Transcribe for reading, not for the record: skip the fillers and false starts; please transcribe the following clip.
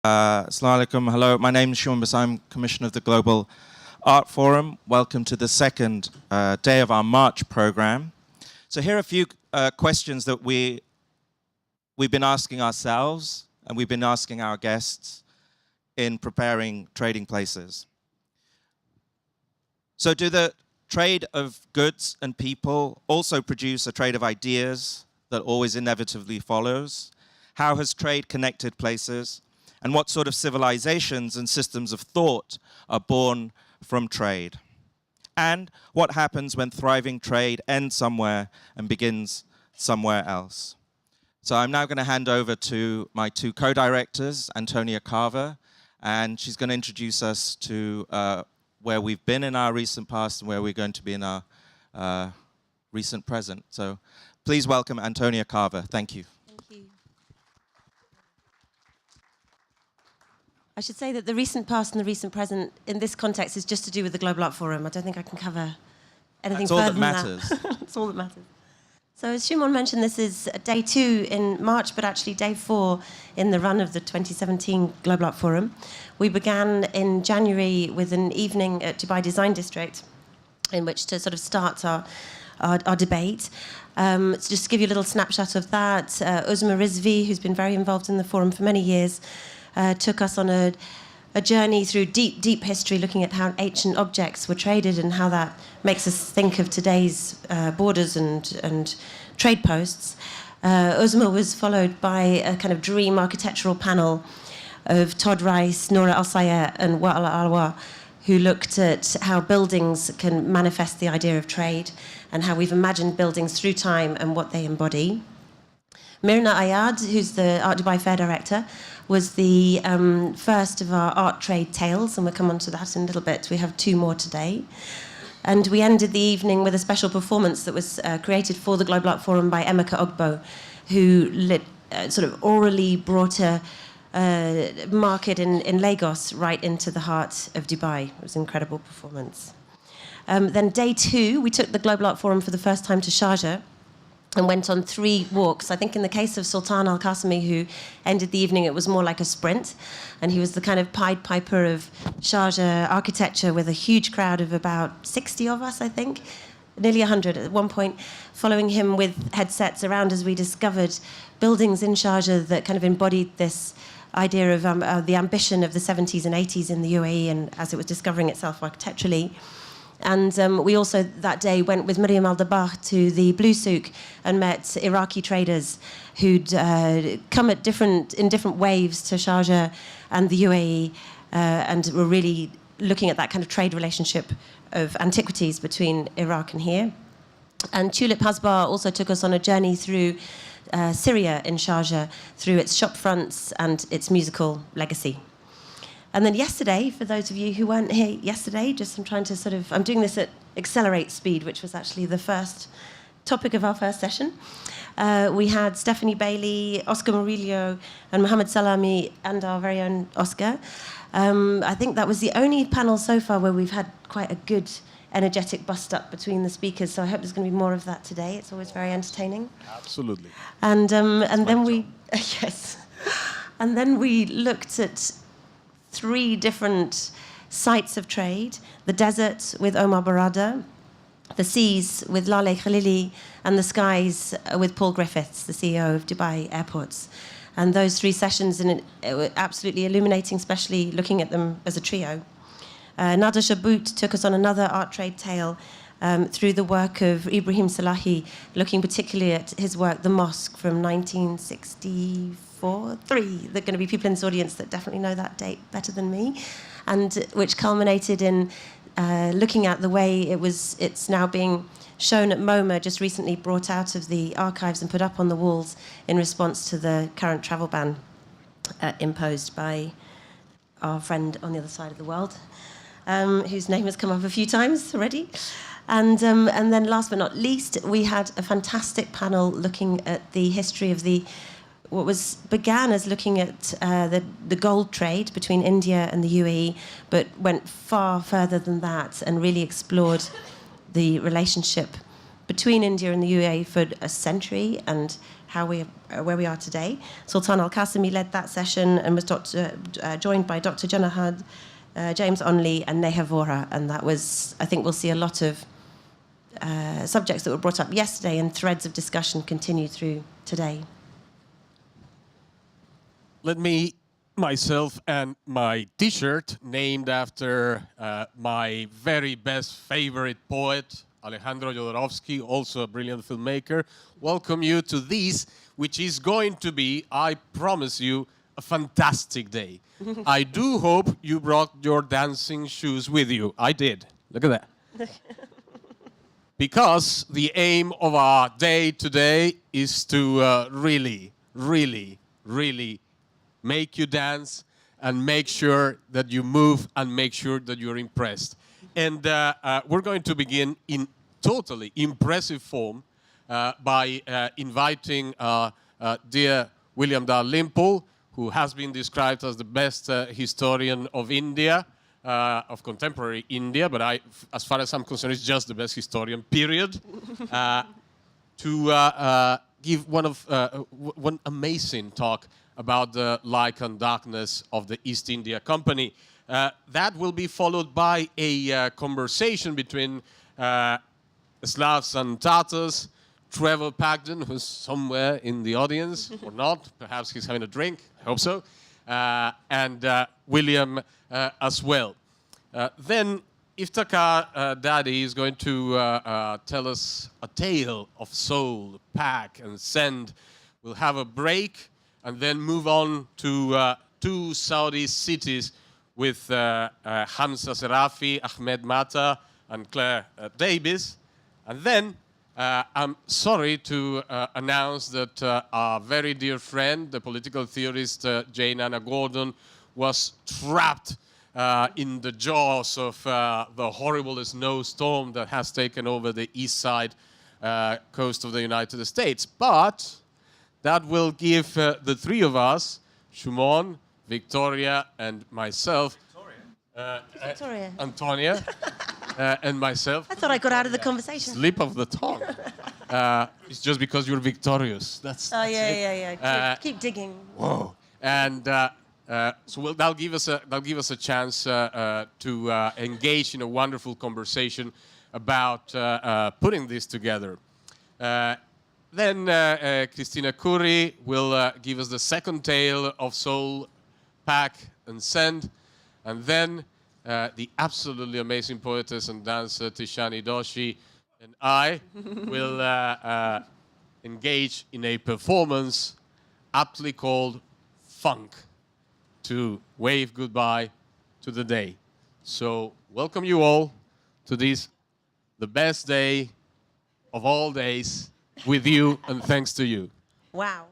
Assalamu alaikum. Hello, my name is Shumon. I'm Commissioner of the Global Art Forum. Welcome to the second day of our March program. So here are a few questions that we've been asking ourselves and we've been asking our guests in preparing trading places. So do the trade of goods and people also produce a trade of ideas that always inevitably follows? How has trade connected places? And what sort of civilizations and systems of thought are born from trade? And what happens when thriving trade ends somewhere and begins somewhere else? So I'm now going to hand over to my two co-directors, Antonia Carver, and she's going to introduce us to where we've been in our recent past and where we're going to be in our recent present. So please welcome Antonia Carver. Thank you. I should say that the recent past and the recent present in this context is just to do with the Global Art Forum. I don't think I can cover anything further than that. That's all that matters. That's all that matters. So as Shumon mentioned, this is day 2 in March, but actually day 4 in the run of the 2017 Global Art Forum. We began in January with an evening at Dubai Design District in which to sort of start our debate. So just to give you a little snapshot of that, Uzma Rizvi, who's been very involved in the forum for many years, took us on a journey through deep history, looking at how ancient objects were traded and how that makes us think of today's borders and trade posts. Uzma was followed by a kind of dream architectural panel of Todd Rice, Nora Al-Sayed and Wa'al Al-Alwa, who looked at how buildings can manifest the idea of trade and how we've imagined buildings through time and what they embody. Mirna Ayad, who's the Art Dubai Fair Director, was the first of our art trade tales, and we'll come on to that in a little bit. We have 2 more today. And we ended the evening with a special performance that was created for the Global Art Forum by Emeka Ogbo, who sort of orally brought a market in Lagos right into the heart of Dubai. It was an incredible performance. Then day 2, we took the Global Art Forum for the first time to Sharjah, and went on 3 walks. I think in the case of Sultan Al-Qasimi, who ended the evening, it was more like a sprint. And he was the kind of Pied Piper of Sharjah architecture with a huge crowd of about 60 of us, I think, nearly 100 at one point, following him with headsets around as we discovered buildings in Sharjah that kind of embodied this idea of the ambition of the 70s and 80s in the UAE and as it was discovering itself architecturally. And we also, that day, went with Miriam Al-Dabakh to the Blue Souk and met Iraqi traders who'd come in different waves to Sharjah and the UAE and were really looking at that kind of trade relationship of antiquities between Iraq and here. And Tulip Hasbar also took us on a journey through Syria in Sharjah, through its shop fronts and its musical legacy. And then yesterday, for those of you who weren't here yesterday, I'm doing this at accelerate speed, which was actually the first topic of our first session. We had Stephanie Bailey, Oscar Murillo, and Mohammed Salami, and our very own Oscar. I think that was the only panel so far where we've had quite a good, energetic bust-up between the speakers, so I hope there's going to be more of that today. It's always very entertaining. Absolutely. And then we... yes. And then we looked at 3 different sites of trade: the desert with Omar Barada, the seas with Laleh Khalili, and the skies with Paul Griffiths, the CEO of Dubai Airports. And those 3 sessions were absolutely illuminating, especially looking at them as a trio. Nada Shaboot took us on another art trade tale through the work of Ibrahim Salahi, looking particularly at his work, The Mosque, from 1964. 3. There are going to be people in this audience that definitely know that date better than me, and which culminated in looking at the way it's now being shown at MoMA, just recently brought out of the archives and put up on the walls in response to the current travel ban imposed by our friend on the other side of the world, whose name has come up a few times already. And then last but not least, we had a fantastic panel looking at the history of what began as looking at the gold trade between India and the UAE, but went far further than that and really explored the relationship between India and the UAE for a century and where we are today. Sultan Al-Qasimi led that session and was joined by Dr. Janahad, James Onley and Neha Vora, and that was, I think we'll see a lot of subjects that were brought up yesterday and threads of discussion continue through today. Let me, myself and my t-shirt, named after my very best favorite poet, Alejandro Jodorowsky, also a brilliant filmmaker, welcome you to this, which is going to be, I promise you, a fantastic day. I do hope you brought your dancing shoes with you. I did. Look at that. Because the aim of our day today is to really, really, really make you dance and make sure that you move and make sure that you're impressed. And we're going to begin in totally impressive form by inviting dear William Dalrymple, who has been described as the best historian of India, of contemporary India, but as far as I'm concerned, it's just the best historian, period, to give one amazing talk about the light and darkness of the East India Company. That will be followed by a conversation between Slavs and Tatars, Trevor Pagden, who's somewhere in the audience, or not, perhaps he's having a drink, I hope so, and William as well. Then Iftikhar Daddy is going to tell us a tale of soul, pack and send. We'll have a break and then move on to two Saudi cities with Hamza Serafi, Ahmed Mata, and Claire Davis. And then I'm sorry to announce that our very dear friend, the political theorist Jane Anna Gordon, was trapped in the jaws of the horrible snowstorm that has taken over the east side coast of the United States. But that will give the three of us, Shumon, Victoria, and myself, Victoria. Antonia, and myself. I thought I got out of the conversation. Slip of the tongue. It's just because you're victorious. That's yeah. Keep digging. Whoa. And so that'll give us a chance to engage in a wonderful conversation about putting this together. Then Christina Curry will give us the second tale of soul, pack, and send. And then the absolutely amazing poetess and dancer Tishani Doshi and I will engage in a performance aptly called Funk to wave goodbye to the day. So welcome you all to this, the best day of all days, with you and thanks to you. Wow.